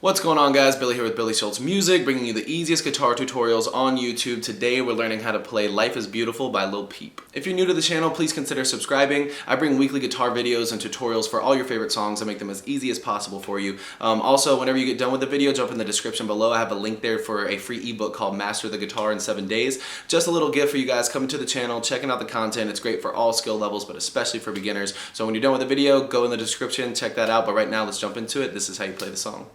What's going on, guys? Billy here with billyshultzmusic, bringing you the easiest guitar tutorials on YouTube. Today we're learning how to play Life is Beautiful by Lil Peep. If you're new to the channel, please consider subscribing. I bring weekly guitar videos and tutorials for all your favorite songs and make them as easy as possible for you. Also, whenever you get done with the video, jump in the description below. I have a link there for a free ebook called Master the Guitar in 7 Days. Just a little gift for you guys coming to the channel, checking out the content. It's great for all skill levels, but especially for beginners. So when you're done with the video, go in the description, check that out. But right now, let's jump into it. This is how you play the song.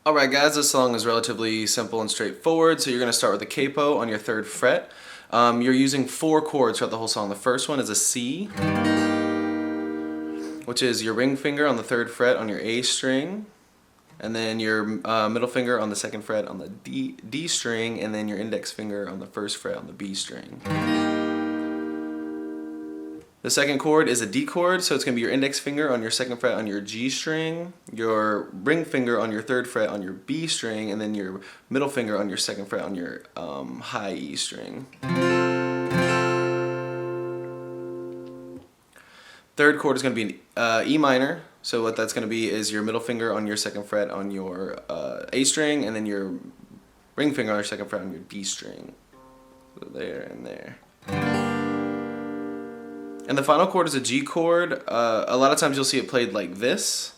Alright guys, this song is relatively simple and straightforward, so you're going to start with a capo on your 3rd fret. You're using 4 chords throughout the whole song. The first one is a C, which is your ring finger on the 3rd fret on your A string, and then your middle finger on the 2nd fret on the D string, and then your index finger on the 1st fret on the B string. The second chord is a D chord, so it's going to be your index finger on your 2nd fret on your G string, your ring finger on your 3rd fret on your B string, and then your middle finger on your 2nd fret on your high E string. Third chord is going to be E minor, so what that's going to be is your middle finger on your 2nd fret on your A string, and then your ring finger on your 2nd fret on your D string. So there and there. And the final chord is a G chord. A lot of times you'll see it played like this.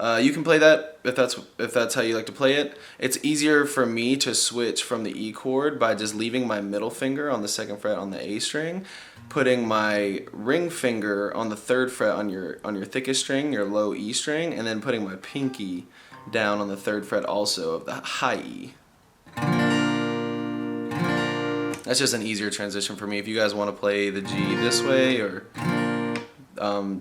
You can play that if that's how you like to play it. It's easier for me to switch from the E chord by just leaving my middle finger on the 2nd fret on the A string, putting my ring finger on the 3rd fret on your thickest string, your low E string, and then putting my pinky down on the 3rd fret also of the high E. That's just an easier transition for me. If you guys want to play the G this way or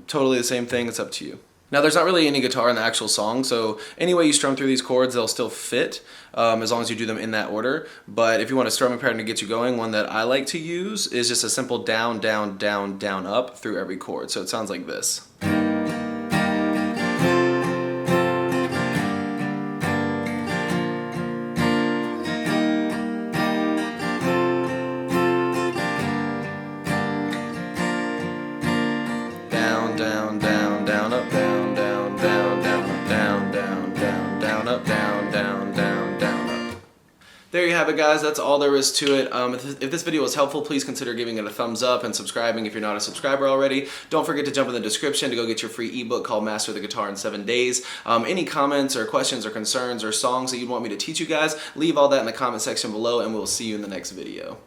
totally the same thing, it's up to you. Now, there's not really any guitar in the actual song, so any way you strum through these chords, they'll still fit as long as you do them in that order. But if you want a strumming pattern to get you going, one that I like to use is just a simple down, down, down, down, up through every chord. So it sounds like this. Down, down, down, down, up, down, down, down, down, up, down, down, down, down, up, down, down, down, down, up. There you have it, guys. That's all there is to it. If this video was helpful, please consider giving it a thumbs up and subscribing if you're not a subscriber already. Don't forget to jump in the description to go get your free ebook called Master the Guitar in 7 Days. Any comments or questions or concerns or songs that you'd want me to teach you guys, leave all that in the comment section below, and we'll see you in the next video.